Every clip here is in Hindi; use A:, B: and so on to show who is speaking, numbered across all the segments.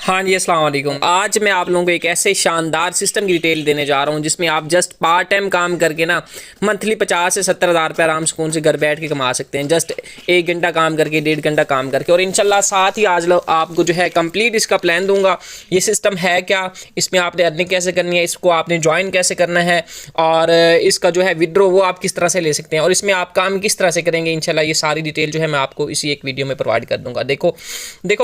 A: हाँ जी, अस्सलाम वालेकुम। आज मैं आप लोगों को एक ऐसे शानदार सिस्टम की डिटेल देने जा रहा हूँ जिसमें आप जस्ट पार्ट टाइम काम करके ना मंथली 50 से 70 हज़ार रुपये आराम सुकून से घर बैठ के कमा सकते हैं। जस्ट 1 घंटा काम करके, 1.5 घंटा काम करके। और इंशाल्लाह साथ ही आज आपको जो है कंप्लीट इसका प्लान दूंगा। ये सिस्टम है क्या, इसमें आपने अर्निंग कैसे करनी है, इसको आपने ज्वाइन कैसे करना है, और इसका जो है विड्रो वो आप किस तरह से ले सकते हैं, और इसमें आप काम किस तरह से करेंगे। इंशाल्लाह ये सारी डिटेल जो है मैं आपको इसी एक वीडियो में प्रोवाइड कर दूंगा। देखो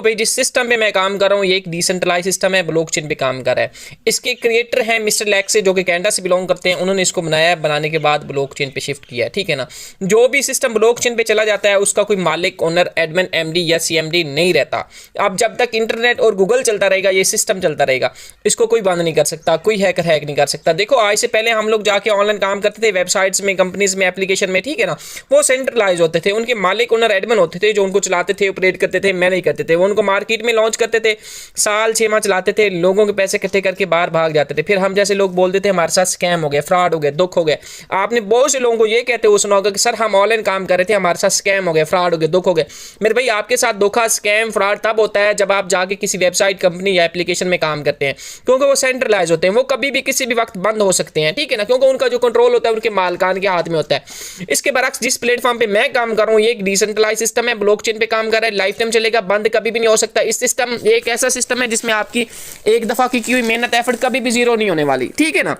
A: भाई, जिस सिस्टम पे मैं काम कर रहा हूँ ये एक डिसेंट्रलाइज सिस्टम है, ब्लॉकचेन पे काम कर रहा है। इसके क्रिएटर हैं मिस्टर लैक्स, जो कि कनाडा से बिलोंग करते हैं। उन्होंने इसको बनाया है, बनाने के बाद ब्लॉकचेन पे शिफ्ट किया है। ठीक है ना। जो भी सिस्टम ब्लॉकचेन पे चला जाता है उसका कोई मालिक, ओनर, एडमिन, एमडी या सीएमडी नहीं रहता। अब जब तक इंटरनेट और गूगल चलता रहेगा ये सिस्टम चलता रहेगा। इसको कोई बंद नहीं कर सकता, कोई हैकर हैक नहीं कर सकता। देखो आज से पहले हम लोग जाके ऑनलाइन काम करते थे, वेबसाइट्स में, कंपनीज में, एप्लीकेशन में। ठीक है ना। वो सेंट्रलाइज होते थे, उनके मालिक, ओनर, एडमिन होते थे जो उनको चलाते थे, ऑपरेट करते थे, मैनेज करते थे। वो उनको मार्केट में लॉन्च करते थे, साल 6 माह चलाते थे, लोगों के पैसे इकट्ठे करके बाहर भाग जाते थे। फिर हम जैसे लोग बोलते थे हमारे साथ स्कैम हो गया, फ्रॉड हो गया, दुख हो गया। आपने बहुत से लोगों को ये कहते हुए सुना होगा कि सर हम ऑनलाइन काम कर रहे थे, हमारे साथ स्कैम हो गया, फ्रॉड हो गया, दुख हो गया। मेरे भाई, आपके साथ धोखा, स्कैम, फ्रॉड तब होता है जब आप जाके किसी वेबसाइट, कंपनी या एप्लीकेशन में काम करते हैं, क्योंकि वो सेंट्रलाइज होते हैं। वो कभी भी किसी भी वक्त बंद हो सकते हैं। ठीक है ना। क्योंकि उनका जो कंट्रोल होता है उनके मालिकान के हाथ में होता है। इसके बरक्स जिस प्लेटफॉर्म पे मैं काम कर रहा हूँ ये एक डिसेंट्रलाइज सिस्टम है, ब्लॉकचेन पे काम कर रहा है, लाइफ टाइम चलेगा, बंद कभी भी नहीं हो सकता। इस सिस्टम एक ऐसा सिस्टम है जिसमें आपकी एक दफा की हुई मेहनत, एफर्ट कभी भी जीरो नहीं होने वाली। ठीक है ना।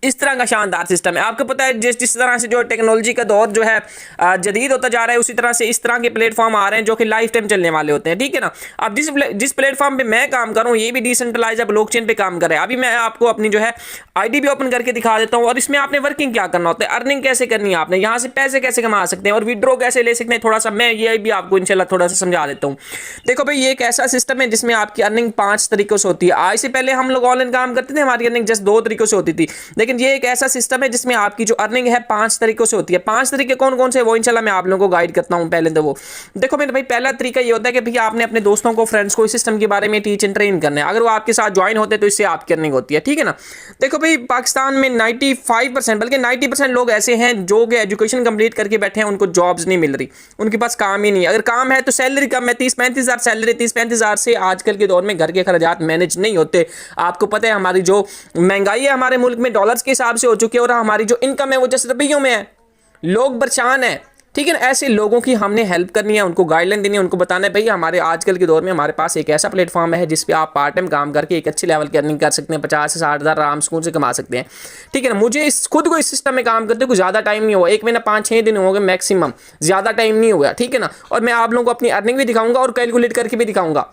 A: इस तरह का शानदार सिस्टम है। आपको पता है जिस तरह से जो टेक्नोलॉजी का दौर जो है जदीद होता जा रहा है, उसी तरह से इस तरह के प्लेटफॉर्म आ रहे हैं जो कि लाइफ टाइम चलने वाले होते हैं। ठीक है ना। अब जिस प्लेटफॉर्म पे मैं काम कर रहा हूँ ये भी डिसेंट्रलाइज है, ब्लॉकचेन पे काम कर रहा है। अभी मैं आपको अपनी जो है आईडी भी ओपन करके दिखा देता हूँ, और इसमें आपने वर्किंग क्या करना होता है, अर्निंग कैसे करनी है, आपने यहाँ से पैसे कैसे कमा सकते हैं और विड्रॉ कैसे ले सकते हैं। थोड़ा सा मैं ये भी आपको इंशाल्लाह थोड़ा सा समझा देता हूँ। देखो भाई, ये एक ऐसा सिस्टम है जिसमें आपकी अर्निंग 5 तरीकों से होती है। आज से पहले हम लोग ऑनलाइन काम करते थे, हमारी अर्निंग जस्ट 2 तरीकों से होती थी, लेकिन ये एक ऐसा सिस्टम है जिसमें आपकी जो अर्निंग है 5 तरीकों से होती है। 5 तरीके कौन कौन से वो इंशाल्लाह मैं आप लोगों को गाइड करता हूं। पहले तो वो देखो मेरे भाई, पहला तरीका ये होता है कि भैया आपने अपने दोस्तों को, फ्रेंड्स को इस सिस्टम के बारे में टीच एंड ट्रेन करना है। अगर वो आपके साथ ज्वाइन होते हैं तो इससे आपकी अर्निंग होती है। ठीक है ना। देखो भाई, पाकिस्तान में 95% बल्कि 90% लोग ऐसे हैं जो कि एजुकेशन कंप्लीट करके बैठे हैं, उनको जॉब्स नहीं मिल रही, उनके पास काम ही नहीं है। अगर काम है तो सैलरी कम है, 30-35 हज़ार सैलरी, 30-35 हज़ार से आजकल के दौर में घर के खर्चात मैनेज नहीं होते। आपको पता है हमारी जो महंगाई है हमारे मुल्क में डॉलर्स के हिसाब से हो चुकी है, और हमारी जो इनकम है वो जैसे रुपयों में है, लोग परेशान है। ठीक है ना। ऐसे लोगों की हमने हेल्प करनी है, उनको गाइडलाइन देनी है, उनको बताना है भाई हमारे आजकल के दौर में हमारे पास एक ऐसा प्लेटफॉर्म है जिस पे आप पार्ट टाइम काम करके एक अच्छे लेवल की अर्निंग कर सकते हैं, 50 से 60 हज़ार आराम सुकून से कमा सकते हैं। ठीक है ना। मुझे खुद को इस सिस्टम में काम करते कुछ ज़्यादा टाइम नहीं हुआ, 1 महीना 5-6 दिन हो गए मैक्सिमम, ज़्यादा टाइम नहीं हुआ। ठीक है ना। और मैं आप लोगों को अपनी अर्निंग भी दिखाऊंगा और कैलकुलेट करके भी दिखाऊंगा।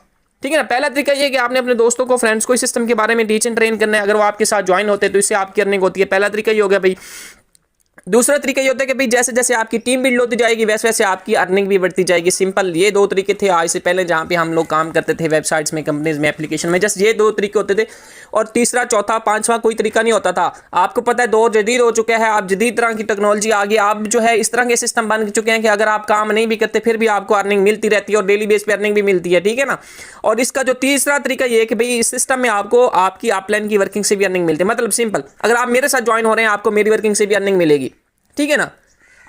A: ठीक है ना। पहला तरीका ये कि आपने अपने दोस्तों को, फ्रेंड्स को इस सिस्टम के बारे में टीच एंड ट्रेन करना है। अगर वो आपके साथ ज्वाइन होते हैं तो इससे आपकी अर्निंग होती है। पहला तरीका ये हो गया भाई। दूसरा तरीका ये होता है कि भाई जैसे जैसे आपकी टीम बिल्ड होती जाएगी वैसे वैसे आपकी अर्निंग भी बढ़ती जाएगी। सिंपल ये 2 तरीके थे आज से पहले जहाँ पे हम लोग काम करते थे वेबसाइट्स में, कंपनीज में, एप्लीकेशन में। जस्ट ये 2 तरीके होते थे, और तीसरा, चौथा, 5वां कोई तरीका नहीं होता था। आपको पता है दौर जदीद हो चुका है, आप जदीद तरह की टेक्नोलॉजी आ गई। आप जो है इस तरह के सिस्टम बन चुके हैं कि अगर आप काम नहीं भी करते फिर भी आपको अर्निंग मिलती रहती है, और डेली बेस पे अर्निंग भी मिलती है। ठीक है ना। और इसका जो तीसरा तरीका ये है कि भाई इस सिस्टम में आपको आपकी अपलाइन की वर्किंग से भी अर्निंग मिलती है। मतलब सिंपल, अगर आप मेरे साथ ज्वाइन हो रहे हैं आपको मेरी वर्किंग से भी अर्निंग मिलेगी। ठीक है ना।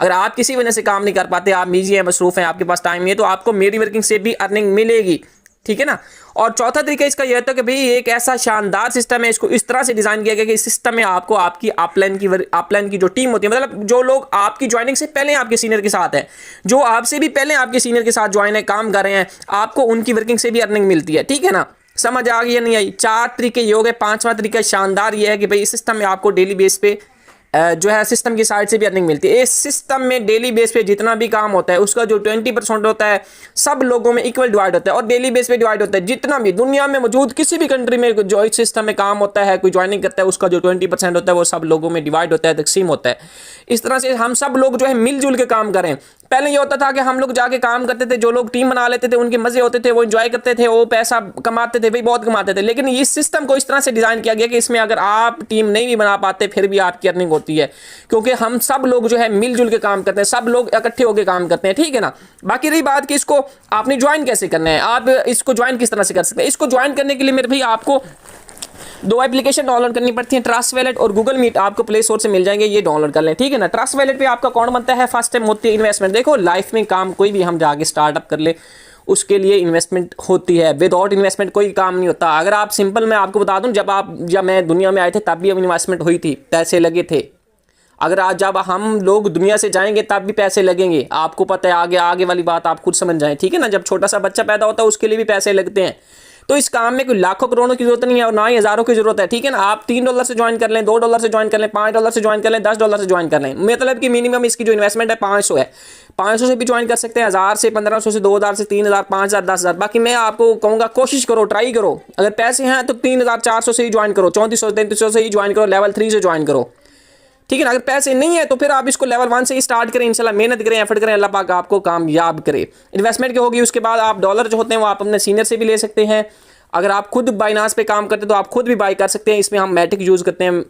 A: अगर आप किसी वजह से काम नहीं कर पाते, आप बिजी हैं, मसरूफ हैं, आपके पास टाइम नहीं है, तो आपको मेरी वर्किंग से भी अर्निंग मिलेगी। ठीक है ना। और चौथा तरीका इसका यह था कि भाई एक ऐसा शानदार सिस्टम है, इसको इस तरह से डिजाइन किया गया कि इस सिस्टम में आपको आपकी अपलाइन की जो टीम होती है, मतलब जो लोग आपकी ज्वाइनिंग से पहले आपके सीनियर के साथ है, जो आपसे भी पहले आपके सीनियर के साथ ज्वाइन है, काम कर रहे हैं, आपको उनकी वर्किंग से भी अर्निंग मिलती है। ठीक है ना। समझ आ गई या नहीं आई। 4 तरीके ये हो गए। 5वां तरीका शानदार ये है कि भाई इस सिस्टम में आपको डेली बेस पे जो है सिस्टम की साइड से भी अर्निंग मिलती है। इस सिस्टम में डेली बेस पे जितना भी काम होता है उसका जो 20% होता है सब लोगों में इक्वल डिवाइड होता है, और डेली बेस पे डिवाइड होता है। जितना भी दुनिया में मौजूद किसी भी कंट्री में जो इस सिस्टम में काम होता है, कोई ज्वाइनिंग करता है, उसका जो 20% होता है वो सब लोगों में डिवाइड होता है, तकसीम होता है। इस तरह से हम सब लोग जो है मिलजुल के काम करें। पहले ये होता था कि हम लोग जाके काम करते थे, जो लोग टीम बना लेते थे उनके मजे होते थे, वो एंजॉय करते थे, वो पैसा कमाते थे भाई, बहुत कमाते थे। लेकिन इस सिस्टम को इस तरह से डिजाइन किया गया कि इसमें अगर आप टीम नहीं भी बना पाते फिर भी आपकी अर्निंग होती है, क्योंकि हम सब लोग जो है मिलजुल के काम करते हैं, सब लोग इकट्ठे होकर काम करते हैं। ठीक है ना। बाकी रही बात कि इसको आपने ज्वाइन कैसे करना है, आप इसको ज्वाइन किस तरह से कर सकते हैं। इसको ज्वाइन करने के लिए मेरे भाई आपको 2 एप्लीकेशन डाउनलोड करनी पड़ती है, ट्रस्ट वैलेट और गूगल मीट। आपको प्ले स्टोर से मिल जाएंगे, ये डाउनलोड कर लें। ठीक है ना। ट्रस्ट वैलेट पे आपका अकाउंट बनता है, फर्स्ट टाइम होती है इन्वेस्टमेंट। देखो लाइफ में काम कोई भी हम जाके स्टार्टअप कर ले उसके लिए इन्वेस्टमेंट होती है। विदाउट इन्वेस्टमेंट कोई काम नहीं होता। अगर आप सिंपल, मैं आपको बता दूं, जब मैं दुनिया में आए थे तब भी इन्वेस्टमेंट हुई थी, पैसे लगे थे। अगर आज जब हम लोग दुनिया से जाएंगे तब भी पैसे लगेंगे, आपको पता है। आगे आगे वाली बात आप खुद समझ जाएं, ठीक है ना। जब छोटा सा बच्चा पैदा होता है उसके लिए भी पैसे लगते हैं। तो इस काम में कोई लाखों करोड़ों की जरूरत नहीं है और ना ही हज़ारों की जरूरत है, ठीक है ना। आप $3 से ज्वाइन कर लें, $2 से ज्वाइन कर लें, $5 से ज्वाइन कर लें, $10 से ज्वाइन कर लें। मतलब कि मिनिमम इसकी जो इन्वेस्टमेंट है 500 है। 500 से भी ज्वाइन कर सकते हैं, 1000 से, 1500 से, 2000 से, 3000, 5000, 10,000। बाकी मैं आपको कहूँगा कोशिश करो, ट्राई करो। अगर पैसे हैं तो 3400 से ही ज्वाइन करो, 3400 3300 से ही ज्वाइन करो, लेवल 3 से ज्वाइन करो, ठीक है ना। अगर पैसे नहीं है तो फिर आप इसको लेवल 1 से ही स्टार्ट करें। इंशाल्लाह मेहनत करें, एफर्ट करें, अल्लाह पाक आपको कामयाब करे। इन्वेस्टमेंट की होगी, उसके बाद आप डॉलर जो होते हैं वो आप अपने सीनियर से भी ले सकते हैं। अगर आप खुद बाइनास पे काम करते हैं तो आप खुद भी बाई कर सकते हैं। इसमें हम मैटिक यूज़ करते हैं,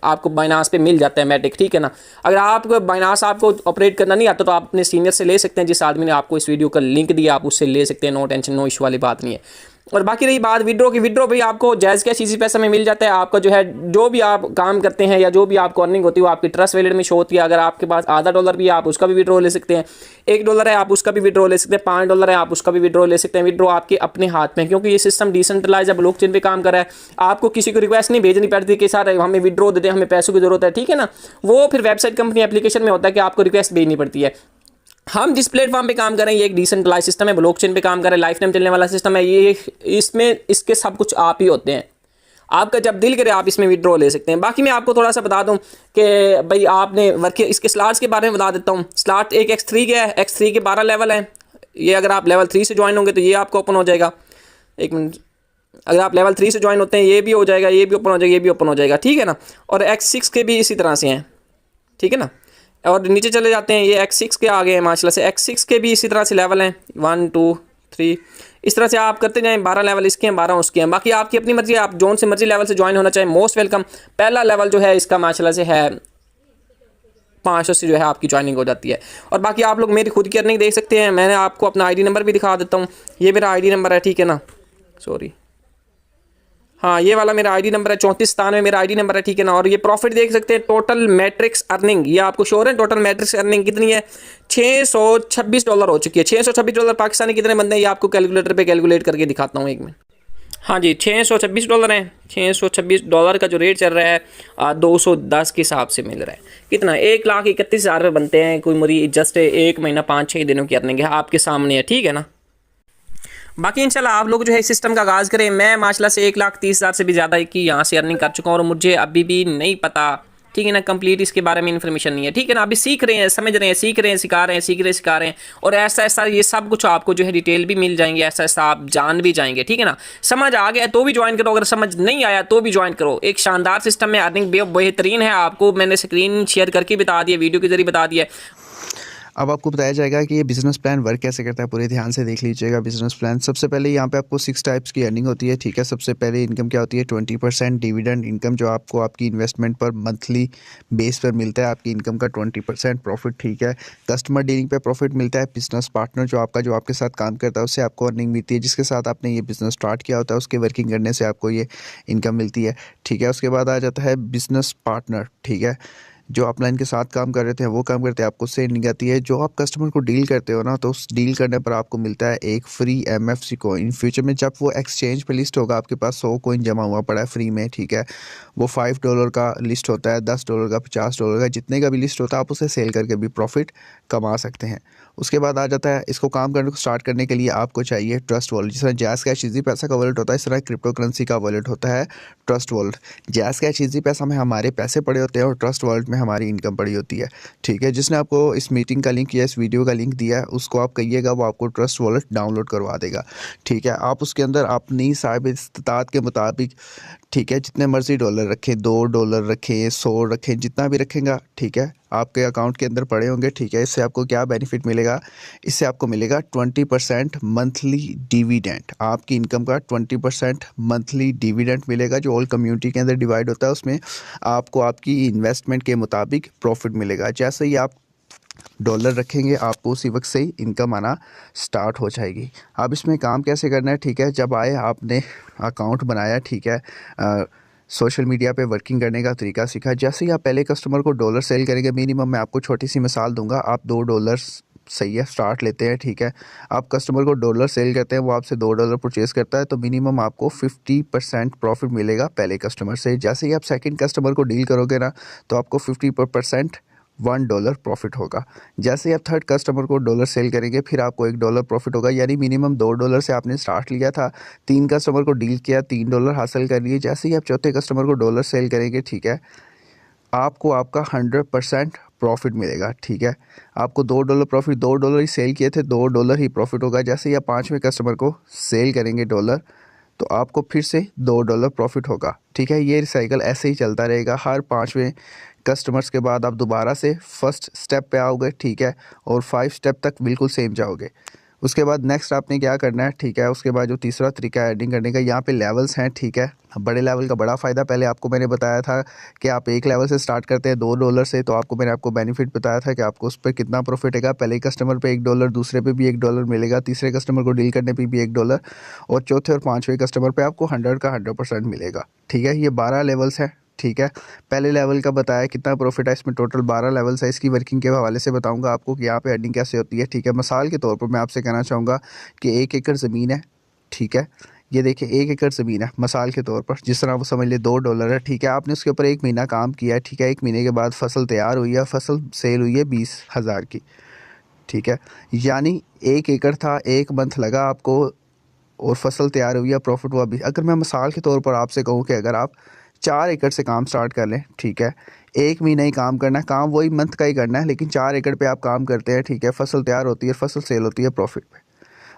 A: आपको बाइनास पे मिल जाता है मैटिक, ठीक है ना। अगर आपको बाइनास आपको ऑपरेट करना नहीं आता तो आप अपने सीनियर से ले सकते हैं। जिस आदमी ने आपको इस वीडियो का लिंक दिया आप उससे ले सकते हैं, नो टेंशन, नो इशू वाली बात नहीं है। और बाकी रही बात विड्रो की, विड्रो भी आपको जायज़ कैश इजी पैसा में मिल जाता है। आपका जो है जो भी आप काम करते हैं या जो भी आपको अर्निंग होती है वो आपकी ट्रस्ट वैलेट में शो होती है। अगर आपके पास $0.5 भी है आप उसका भी विड्रो ले सकते हैं, $1 है आप उसका भी विड्रो ले सकते हैं, $5 है आप उसका भी विड्रो ले सकते हैं। विड्रो आपके अपने हाथ में, क्योंकि ये सिस्टम डिसेंट्रलाइज है, ब्लॉकचेन पे काम कर रहा है। आपको किसी को रिक्वेस्ट नहीं भेजनी पड़ती कि सर हमें विड्रो दे दें, हमें पैसों की जरूरत है, ठीक है ना। वो फिर वेबसाइट कंपनी एप्लीकेशन में होता है कि आपको रिक्वेस्ट भेजनी पड़ती है। हम जिस प्लेटफॉर्म पे काम कर रहे हैं ये एक डिसेंट्रलाइज सिस्टम है, ब्लॉकचेन पे काम कर रहे हैं, लाइफ टाइम चलने वाला सिस्टम है ये। इसमें इसके सब कुछ आप ही होते हैं। आपका जब दिल करे आप इसमें विड्रॉ ले सकते हैं। बाकी मैं आपको थोड़ा सा बता दूं कि भाई आपने वर्क इसके स्लॉट्स के बारे में बता देता हूं। स्लॉट एक X3 के है, X3 के 12 लेवल हैं। ये अगर आप लेवल 3 से ज्वाइन होंगे तो ये आपको ओपन हो जाएगा। एक मिनट, अगर आप लेवल 3 से ज्वाइन होते हैं ये भी हो जाएगा, ये भी ओपन हो जाएगा, ये भी ओपन हो जाएगा, ठीक है ना। और X6 के भी इसी तरह से हैं, ठीक है ना। और नीचे चले जाते हैं, ये X6 के आगे हैं माशाल्लाह से। X6 के भी इसी तरह से लेवल हैं, 1 2 3, इस तरह से आप करते जाएं। 12 लेवल इसके हैं, 12 उसके हैं। बाकी आपकी अपनी मर्जी, आप जोन से मर्जी लेवल से ज्वाइन होना चाहें, मोस्ट वेलकम। पहला लेवल जो है इसका माशाल्लाह से है 500 से जो है आपकी ज्वाइनिंग हो जाती है। और बाकी आप लोग मेरी खुद की अर्निंग देख सकते हैं। मैंने आपको अपना ID नंबर भी दिखा देता हूँ, ये मेरा ID नंबर है, ठीक है ना। सॉरी, हाँ ये वाला मेरा ID नंबर है, 3497 मेरा ID नंबर है, ठीक है ना। और ये प्रॉफिट देख सकते हैं, टोटल मैट्रिक्स अर्निंग ये आपको शो है। टोटल मैट्रिक्स अर्निंग कितनी है, $626 हो चुकी है। $626 पाकिस्तानी कितने बनते हैं ये आपको कैलकुलेटर पे कैलकुलेट करके दिखाता हूँ एक मिनट। हाँ जी, $626 है। $626 का जो रेट चल रहा है 210 के हिसाब से मिल रहा है। कितना, 1,31,000 बनते हैं। कोई मेरी जस्ट 1 महीना 5-6 दिनों की अर्निंग है, आपके सामने है, ठीक है ना। बाकी इंशाल्लाह आप लोग जो है इस सिस्टम का आगाज़ करें। मैं माशाल्लाह से 1,30,000 से भी ज़्यादा की यहाँ से अर्निंग कर चुका हूँ और मुझे अभी भी नहीं पता, ठीक है ना, कंप्लीट इसके बारे में इन्फॉर्मेशन नहीं है, ठीक है ना। अभी सीख रहे हैं, समझ रहे हैं, सीख रहे हैं, सिखा रहे हैं, सीख रहे हैं, सिखा रहे हैं। और ऐसा ऐसा ये सब कुछ आपको जो है डिटेल भी मिल जाएंगे, ऐसा ऐसा आप जान भी जाएंगे, ठीक है ना। समझ आ गया तो भी ज्वाइन करो, अगर समझ नहीं आया तो भी ज्वाइन करो। एक शानदार सिस्टम में अर्निंग बेहतरीन है। आपको मैंने स्क्रीन शेयर करके बता दिया, वीडियो के जरिए बता दिया।
B: अब आपको बताया जाएगा कि ये बिज़नेस प्लान वर्क कैसे करता है, पूरे ध्यान से देख लीजिएगा। बिज़नेस प्लान सबसे पहले यहाँ पे आपको 6 टाइप्स की अर्निंग होती है, ठीक है। सबसे पहले इनकम क्या होती है, 20% डिविडेंड इनकम, जो आपको आपकी इन्वेस्टमेंट पर मंथली बेस पर मिलता है। आपकी इनकम का 20% प्रॉफिट, ठीक है। कस्टमर डीलिंग पे प्रॉफिट मिलता है। बिजनेस पार्टनर जो आपके साथ काम करता है उससे आपको अर्निंग मिलती है, जिसके साथ आपने ये बिज़नेस स्टार्ट किया होता है उसके वर्किंग करने से आपको ये इनकम मिलती है, ठीक है। उसके बाद आ जाता है बिज़नेस पार्टनर, ठीक है। जो अपलाइन के साथ काम कर रहे थे वो काम करते हैं, आपको उससे अर्निंग आती है। जो आप कस्टमर को डील करते हो ना, तो उस डील करने पर आपको मिलता है एक free MFC coin. In future में जब वो एक्सचेंज पे लिस्ट होगा, आपके पास 100 कॉइन जमा हुआ पड़ा है फ्री में, ठीक है। वो $5 का लिस्ट होता है, $10 का, $50 का, जितने का भी लिस्ट होता है आप उसे सेल करके भी प्रॉफिट कमा सकते हैं। उसके बाद आ जाता है, इसको काम करने को स्टार्ट करने के लिए आपको चाहिए ट्रस्ट वॉलेट। जिस तरह जैज़ कैश इजी पैसा का वॉलेट होता है, इस तरह क्रिप्टो करेंसी का वॉलेट होता है trust wallet. Jazz cash easy पैसा में हमारे पैसे पड़े होते हैं और ट्रस्ट वॉलेट में हमारी इनकम पड़ी होती है, ठीक है। जिसने आपको इस मीटिंग का लिंक या इस वीडियो का लिंक दिया है उसको आप कहिएगा, वो आपको ट्रस्ट वॉलेट डाउनलोड करवा देगा, ठीक है। आप उसके अंदर अपनी साहिब इस्तात के मुताबिक, ठीक है, जितने मर्जी डॉलर रखें, $2 रखें, 100 रखें, जितना भी रखेंगे, ठीक है, आपके अकाउंट के अंदर पड़े होंगे, ठीक है। इससे आपको क्या बेनिफिट मिलेगा, इससे आपको मिलेगा 20% मंथली डिविडेंड। आपकी इनकम का 20% मंथली डिविडेंड मिलेगा, जो ऑल कम्युनिटी के अंदर डिवाइड होता है। उसमें आपको आपकी इन्वेस्टमेंट के मुताबिक प्रॉफिट मिलेगा। जैसे ही आप डॉलर रखेंगे आपको उसी वक्त से ही इनकम आना स्टार्ट हो जाएगी। अब इसमें काम कैसे करना है, ठीक है। जब आए आपने अकाउंट बनाया, ठीक है, सोशल मीडिया पे वर्किंग करने का तरीका सीखा। जैसे ही आप पहले कस्टमर को डॉलर सेल करेंगे, मिनिमम मैं आपको छोटी सी मिसाल दूंगा, आप $2 सही है, स्टार्ट लेते हैं। ठीक है, आप कस्टमर को डॉलर सेल करते हैं, वो आपसे $2 परचेज़ करता है, तो मिनिमम आपको 50% प्रॉफिट मिलेगा पहले कस्टमर से। जैसे ही आप सेकंड कस्टमर को डील करोगे ना, तो आपको 50% $1 प्रॉफिट होगा। जैसे ही आप थर्ड कस्टमर को डॉलर सेल करेंगे, फिर आपको $1 प्रॉफिट होगा, यानी मिनिमम $2 से आपने स्टार्ट लिया था, 3 कस्टमर को डील किया, $3 हासिल कर लिए। जैसे ही आप चौथे कस्टमर को डॉलर सेल करेंगे, ठीक है, आपको आपका 100% प्रॉफिट मिलेगा। ठीक है, आपको $2 प्रॉफिट, $2 ही सेल किए थे, $2 ही प्रॉफिट होगा। जैसे ही आप पाँचवें कस्टमर को सेल करेंगे डॉलर, तो आपको फिर से $2 प्रॉफिट होगा। ठीक है, ये साइकिल ऐसे ही चलता रहेगा। हर पाँचवें कस्टमर्स के बाद आप दोबारा से फर्स्ट स्टेप पे आओगे। ठीक है, और 5 स्टेप तक बिल्कुल सेम जाओगे। उसके बाद नेक्स्ट आपने क्या करना है, ठीक है, उसके बाद जो तीसरा तरीका है एडिंग करने का, यहाँ पे लेवल्स हैं। ठीक है, बड़े लेवल का बड़ा फ़ायदा पहले आपको मैंने बताया था कि आप एक लेवल से स्टार्ट करते हैं $2 से, तो मैंने आपको बेनिफिट बताया था कि आपको उस पर कितना प्रॉफिट है। पहले कस्टमर पे $1, दूसरे पे भी $1 मिलेगा, तीसरे कस्टमर को डील करने पे भी $1, और चौथे और पाँचवें कस्टमर पे आपको 100 का 100% मिलेगा। ठीक है, ये 12 लेवल्स हैं। ठीक है, पहले लेवल का बताया कितना प्रॉफिट है, इसमें टोटल 12 लेवल्स है। इसकी वर्किंग के हवाले से बताऊंगा आपको कि यहाँ पे अर्निंग कैसे होती है। ठीक है, मिसाल के तौर पर मैं आपसे कहना चाहूँगा कि 1 एकड़ ज़मीन है। ठीक है, ये देखिए 1 एकड़ ज़मीन है, मिसाल के तौर पर, जिस तरह वो समझ लिए $2 है। ठीक है, आपने उसके ऊपर 1 महीना काम किया है। ठीक है, 1 महीने के बाद फसल तैयार हुई है, फसल सेल हुई है 20,000 की। ठीक है, यानी 1 एकड़ था, 1 मंथ लगा आपको, और फसल तैयार हुई है, प्रॉफिट हुआ भी। अगर मैं मिसाल के तौर पर आपसे कहूँ कि अगर आप 4 एकड़ से काम स्टार्ट कर लें, ठीक है, 1 महीना ही काम करना है, काम वही मंथ का ही करना है, लेकिन 4 एकड़ पे आप काम करते हैं। ठीक है, फसल तैयार होती है, फसल सेल होती है प्रॉफिट पे।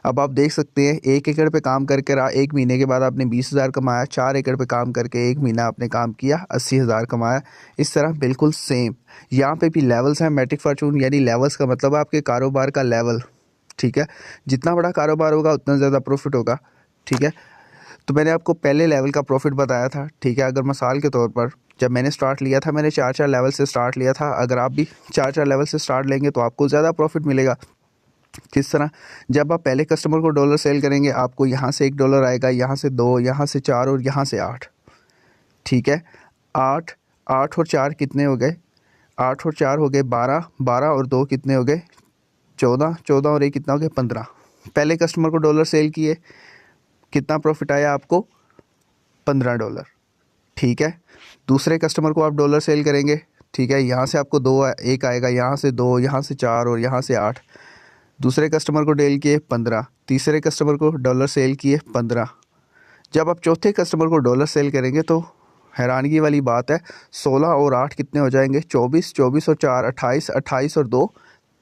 B: अब आप देख सकते हैं 1 एकड़ पे काम करके 1 महीने के बाद आपने 20,000 कमाया, 4 एकड़ पे काम करके 1 महीना आपने काम किया, 80,000 कमाया। इस तरह बिल्कुल सेम यहाँ पे भी लेवल्स हैं। मैट्रिक फॉर्चून यानी लेवल्स का मतलब आपके कारोबार का लेवल। ठीक है, जितना बड़ा कारोबार होगा उतना ज़्यादा प्रॉफिट होगा। ठीक है, तो मैंने आपको पहले लेवल का प्रॉफिट बताया था। ठीक है, अगर मिसाल के तौर पर जब मैंने स्टार्ट लिया था, मैंने 4-4 लेवल से स्टार्ट लिया था। अगर आप भी 4-4 लेवल से स्टार्ट लेंगे तो आपको ज़्यादा प्रॉफिट मिलेगा। किस तरह, जब आप पहले कस्टमर को डॉलर सेल करेंगे, आपको यहाँ से $1 आएगा, यहाँ से 2, यहाँ से 4 और यहाँ से 8। ठीक है, 8 8 और 4 कितने हो गए, 8 और 4 हो गए 12, 12 और 2 कितने हो गए 14, 14 और 1 कितना हो गया 15। पहले कस्टमर को डॉलर सेल किए, कितना प्रॉफिट आया आपको, $15। ठीक है, दूसरे कस्टमर को आप डॉलर सेल करेंगे। ठीक है, यहाँ से आपको 2 1 आएगा, यहाँ से 2, यहाँ से 4 और यहाँ से 8। दूसरे कस्टमर को डील किए 15, तीसरे कस्टमर को डॉलर सेल किए 15। जब आप चौथे कस्टमर को डॉलर सेल करेंगे तो हैरानगी वाली बात है, 16 और 8 कितने हो जाएंगे 24, 24 और 4 28, 28 और 2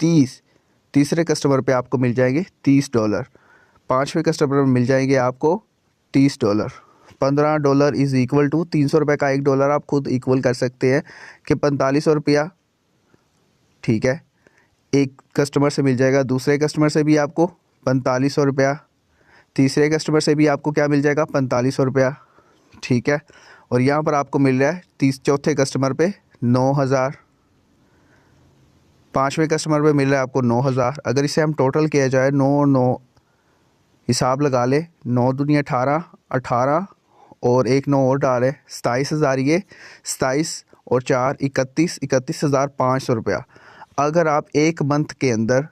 B: 30। तीसरे कस्टमर पे आपको मिल जाएंगे $30। पाँचवें कस्टमर में मिल जाएंगे आपको $30। $15 इज़ इक्वल टू 300 रुपये का $1 आप खुद इक्वल कर सकते हैं कि 4500 रुपया। ठीक है, एक कस्टमर से मिल जाएगा, दूसरे कस्टमर से भी आपको 4500 रुपया, तीसरे कस्टमर से भी आपको क्या मिल जाएगा 4500 रुपया। ठीक है, और यहाँ पर आपको मिल रहा है चौथे कस्टमर पे 9000, पाँचवें कस्टमर पे मिल रहा है आपको 9000। अगर इसे हम टोटल किया जाए 9 9 हिसाब लगा ले, 9 दूनी 18, 18 और 1 9 और डाले 27,000, ये 27 और 4 31, 31,500 रुपया। अगर आप एक मंथ के अंदर,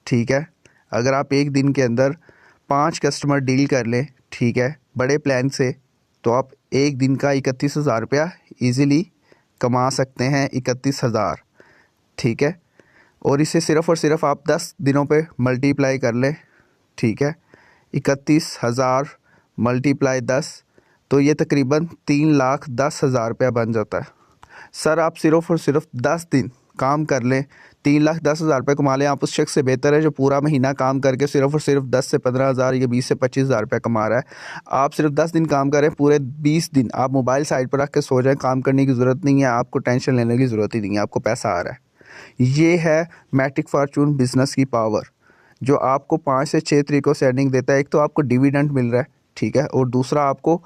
B: ठीक है, अगर आप एक दिन के अंदर 5 कस्टमर डील कर लें, ठीक है, बड़े प्लान से, तो आप एक दिन का 31,000 रुपया ईज़िली कमा सकते हैं। 31,000, ठीक है, और इसे सिर्फ़ और सिर्फ आप 10 दिनों पे मल्टीप्लाई कर लें। ठीक है, 31,000 मल्टीप्लाई 10, तो ये तकरीबन 3,10,000 रुपया बन जाता है। सर आप सिर्फ़ और सिर्फ 10 दिन काम कर लें, 3,10,000 रुपये कमा लें। आप उस शख्स से बेहतर है जो पूरा महीना काम करके सिर्फ़ और सिर्फ 10 से 15,000 या 20 से 25,000 रुपये कमा रहा है। आप सिर्फ 10 दिन काम करें, पूरे 20 दिन आप मोबाइल साइड पर रख के सो जाएं, काम करने की ज़रूरत नहीं है, आपको टेंशन लेने की ज़रूरत ही नहीं है, आपको पैसा आ रहा है। ये है मैट्रिक फॉर्चून बिज़नेस की पावर, जो आपको 5 से 6 तरीक़ों से अर्निंग देता है। एक तो आपको डिविडेंड मिल रहा है, ठीक है, और दूसरा आपको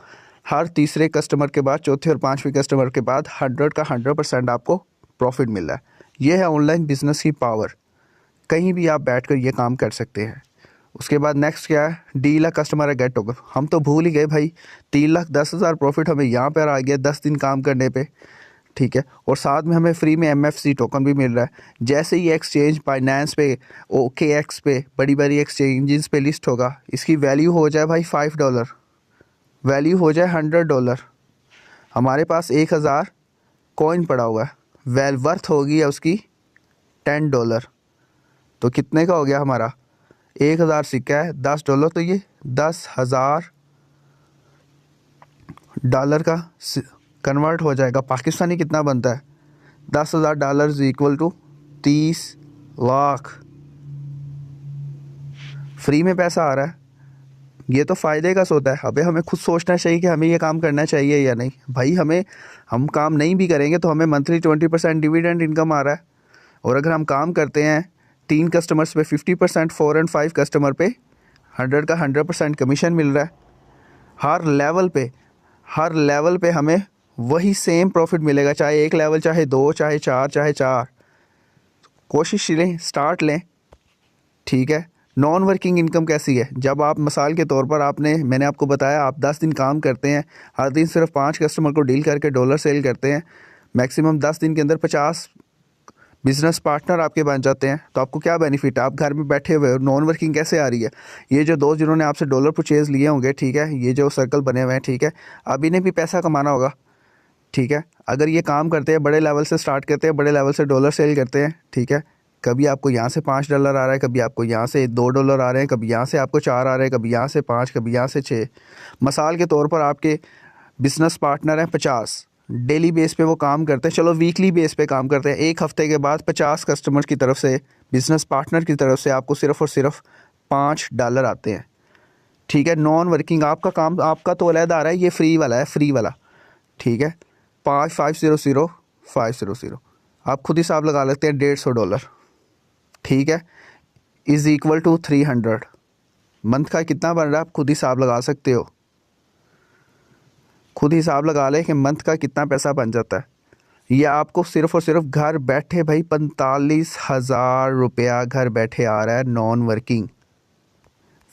B: हर तीसरे कस्टमर के बाद, चौथे और पाँचवें कस्टमर के बाद 100 का 100% आपको प्रॉफिट मिल रहा है। ये है ऑनलाइन बिज़नेस की पावर, कहीं भी आप बैठकर ये काम कर सकते हैं। उसके बाद नेक्स्ट क्या है, डील कस्टमर गेट होगा। हम तो भूल ही गए भाई, 3,10,000 प्रॉफिट हमें यहाँ पर आ गया 10 दिन काम करने पे। ठीक है। और साथ में हमें फ्री में MFC टोकन भी मिल रहा है। जैसे ही एक्सचेंज बाइनेंस पे, OKX पे, बड़ी बड़ी एक्सचेंजेस पे लिस्ट होगा, इसकी वैल्यू हो जाए भाई $5, वैल्यू हो जाए $100, हमारे पास 1000 कॉइन पड़ा हुआ है, वर्थ होगी है उसकी $10। तो कितने का हो गया हमारा, 1000 सिक्का है, $10, तो ये $10,000 का कन्वर्ट हो जाएगा। पाकिस्तानी कितना बनता है, $10,000 is equal to 30 lakh. Free में पैसा आ रहा है, ये तो फ़ायदे का सौदा है। अबे हमें खुद सोचना चाहिए कि हमें ये काम करना चाहिए या नहीं। भाई हम काम नहीं भी करेंगे तो हमें मंथली 20% डिविडेंड इनकम आ रहा है। और अगर हम काम करते हैं 3 कस्टमर्स पे 50%, 4 और 5 कस्टमर पे 100 का 100% कमीशन मिल रहा है। हर लेवल पे हमें वही सेम प्रॉफिट मिलेगा, चाहे 1 लेवल, चाहे 2, चाहे 4। कोशिश लें, स्टार्ट लें, ठीक है। नॉन वर्किंग इनकम कैसी है, जब आप मिसाल के तौर पर मैंने आपको बताया आप 10 दिन काम करते हैं, हर दिन सिर्फ 5 कस्टमर को डील करके डॉलर सेल करते हैं, मैक्सिमम 10 दिन के अंदर 50 बिजनेस पार्टनर आपके बन जाते हैं, तो आपको क्या बेनिफिट है, आप घर में बैठे हुए हो। नॉन वर्किंग कैसे आ रही है, ये जो दोस्त जिन्होंने आपसे डॉलर परचेज़ लिए होंगे, ठीक है, ये जो सर्कल बने हुए हैं, ठीक है, अब इन्हें भी पैसा कमाना होगा, ठीक है। अगर ये काम करते हैं, बड़े लेवल से स्टार्ट करते हैं, बड़े लेवल से डॉलर सेल करते हैं, ठीक है, कभी आपको यहाँ से $5 आ रहा है, कभी आपको यहाँ से $2 आ रहे हैं, कभी यहाँ से आपको 4 आ रहे हैं, कभी यहाँ से 5, कभी यहाँ से 6। मिसाल के तौर पर आपके बिज़नेस पार्टनर हैं 50, डेली बेस पे वो काम करते हैं, चलो वीकली बेस पे काम करते हैं, एक हफ्ते के बाद 50 कस्टमर की तरफ से, बिज़नेस पार्टनर की तरफ से आपको सिर्फ़ और सिर्फ $5 आते हैं, ठीक है। नॉन वर्किंग आपका काम, आपका तो अलग आ रहा है, ये फ्री वाला है, फ्री वाला, ठीक है। 500,500 आप खुद हिसाब लगा लेते हैं, $150, ठीक है, इज़ इक्वल टू 300। मंथ का कितना बन रहा है, आप खुद हिसाब लगा सकते हो, खुद हिसाब लगा ले कि मंथ का कितना पैसा बन जाता है। ये आपको सिर्फ़ और सिर्फ घर बैठे भाई 45,000 रुपया घर बैठे आ रहा है, नॉन वर्किंग,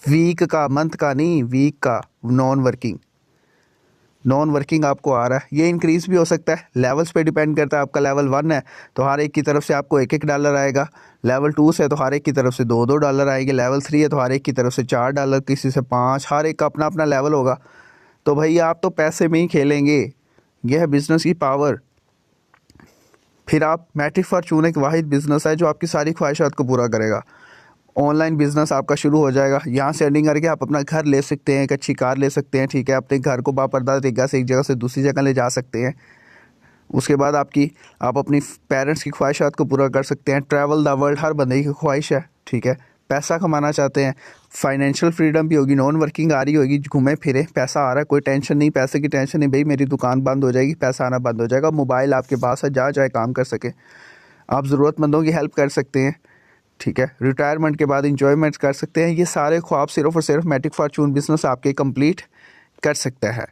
B: वीक का, मंथ का नहीं, वीक का नॉन वर्किंग आपको आ रहा है। ये इंक्रीज़ भी हो सकता है, लेवल्स पे डिपेंड करता है। आपका लेवल 1 है तो हर एक की तरफ से आपको $1 आएगा, लेवल 2 से तो हर एक की तरफ से $2 आएंगे, लेवल 3 है तो हर एक की तरफ से $4, किसी से 5, हर एक का अपना अपना लेवल होगा। तो भाई आप तो पैसे में ही खेलेंगे, यह है बिज़नेस की पावर। फिर आप मैट्रिक फॉर्चून एक वाहिद बिज़नेस है जो आपकी सारी ख्वाहिशात को पूरा करेगा। ऑनलाइन बिज़नेस आपका शुरू हो जाएगा, यहाँ से अर्निंग करके आप अपना घर ले सकते हैं, एक अच्छी कार ले सकते हैं, ठीक है, अपने घर को बापर्दा तरीक़ा से एक जगह से दूसरी जगह ले जा सकते हैं। उसके बाद आप अपनी पेरेंट्स की ख्वाहिशात को पूरा कर सकते हैं। ट्रैवल द वर्ल्ड हर बंदे की ख्वाहिश है, ठीक है। पैसा कमाना चाहते हैं, फाइनेंशियल फ्रीडम भी होगी, नॉन वर्किंग आ रही होगी, घूमे फिरे, पैसा आ रहा है, कोई टेंशन नहीं, पैसे की टेंशन नहीं, भाई मेरी दुकान बंद हो जाएगी, पैसा आना बंद हो जाएगा, मोबाइल आपके पास है, जहाँ जाए काम कर सके, आप ज़रूरतमंदों की हेल्प कर सकते हैं, ठीक है। रिटायरमेंट के बाद इंजॉयमेंट कर सकते हैं। ये सारे ख्वाब सिर्फ और सिर्फ मैट्रिक फॉर्चून बिज़नेस आपके कंप्लीट कर सकता है।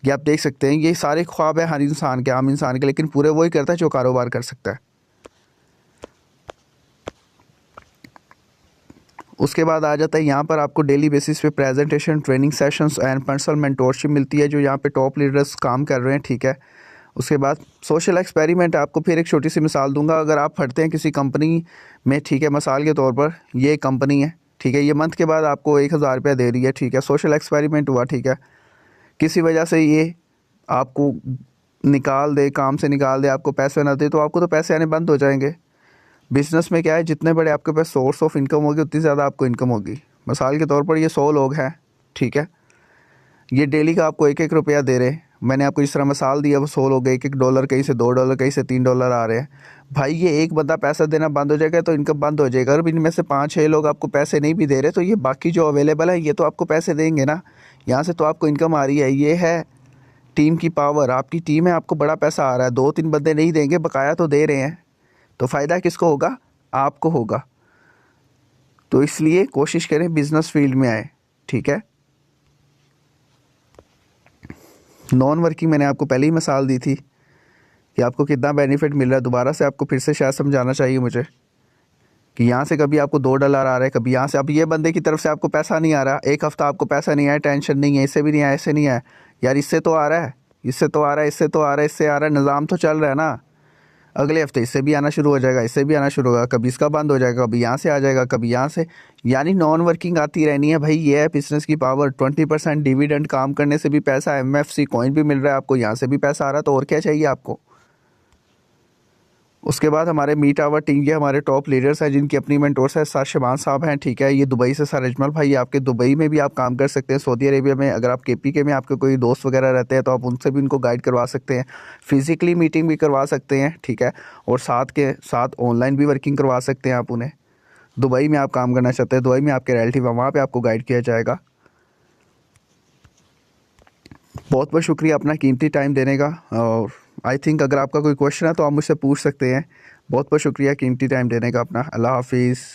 B: ये आप देख सकते हैं, ये सारे ख्वाब है हर इंसान के, आम इंसान के, लेकिन पूरे वही करता है जो कारोबार कर सकता है। उसके बाद आ जाता है यहाँ पर आपको डेली बेसिस पे presentation, training sessions and personal mentorship मिलती है, जो यहाँ पे टॉप लीडर्स काम कर रहे हैं, ठीक है। उसके बाद सोशल एक्सपेरिमेंट, आपको फिर एक छोटी सी मिसाल दूंगा। अगर आप फटते हैं किसी कंपनी में, ठीक है, मिसाल के तौर पर ये कंपनी है, ठीक है, ये मंथ के बाद आपको 1000 रुपया दे रही है, ठीक है, सोशल एक्सपेरिमेंट हुआ, ठीक है। किसी वजह से ये आपको निकाल दे, काम से निकाल दे, आपको पैसे ना दे, तो आपको तो पैसे आने बंद हो जाएंगे। बिज़नेस में क्या है, जितने बड़े आपके पास सोर्स ऑफ इनकम होगी उतनी ज़्यादा आपको इनकम होगी। मिसाल के तौर पर ये 100 लोग हैं, ठीक है, ये डेली का आपको 1-1 रुपया दे रहे हैं। मैंने आपको जिस तरह मिसाल दिया, वो 100 लोग, $1-1, कहीं से $2, कहीं से $3 आ रहे हैं। भाई ये एक बंदा पैसा देना बंद हो जाएगा तो इनकम बंद हो जाएगा। और इनमें से 5-6 लोग आपको पैसे नहीं भी दे रहे, तो ये बाकी जो अवेलेबल है ये तो आपको पैसे देंगे ना, यहाँ से तो आपको इनकम आ रही है। ये है टीम की पावर, आपकी टीम है, आपको बड़ा पैसा आ रहा है। 2-3 बंदे नहीं देंगे, बकाया तो दे रहे हैं, तो फ़ायदा किसको होगा, आपको होगा। तो इसलिए कोशिश करें बिज़नेस फील्ड में आए, ठीक है। नॉन वर्किंग मैंने आपको पहले ही मिसाल दी थी कि आपको कितना बेनिफिट मिल रहा है। दोबारा से आपको फिर से शायद समझाना चाहिए मुझे कि यहाँ से कभी आपको $2 आ रहा है, कभी यहाँ से, अब ये बंदे की तरफ से आपको पैसा नहीं आ रहा, एक हफ़्ता आपको पैसा नहीं आया, टेंशन नहीं है, इससे भी नहीं आया, इससे नहीं आया, यार इससे तो आ रहा है, इससे तो आ रहा है, इससे तो आ रहा है, इससे आ रहा है, निज़ाम तो चल रहा है ना। अगले हफ्ते इससे भी आना शुरू हो जाएगा, इससे भी आना शुरू होगा, कभी इसका बंद हो जाएगा, कभी यहाँ से आ जाएगा, कभी यहाँ से, यानी नॉन वर्किंग आती रहनी है भाई। ये है बिजनेस की पावर। 20% डिविडेंड, काम करने से भी पैसा, MFC कॉइन भी मिल रहा है आपको, यहाँ से भी पैसा आ रहा है, तो और क्या चाहिए आपको। उसके बाद हमारे मीट आवर टीम के हमारे टॉप लीडर्स हैं जिनकी अपनी मेंटोर्स है। सर शबान साहब हैं, ठीक है, ये दुबई से। सर अजमल भाई आपके दुबई में भी आप काम कर सकते हैं, सऊदी अरेबिया में। अगर आप KPK में आपके कोई दोस्त वगैरह रहते हैं तो आप उनसे भी उनको गाइड करवा सकते हैं, फिज़िकली मीटिंग भी करवा सकते हैं, ठीक है, और साथ के साथ ऑनलाइन भी वर्किंग करवा सकते हैं आप उन्हें। दुबई में आप काम करना चाहते हैं, दुबई में आपके रिलेटिव है, वहाँ पर आपको गाइड किया जाएगा। बहुत बहुत शुक्रिया अपना कीमती टाइम देने का। और आई थिंक अगर आपका कोई क्वेश्चन है तो आप मुझसे पूछ सकते हैं। बहुत बहुत शुक्रिया कीमती टाइम देने का अपना। अल्लाह हाफिज़।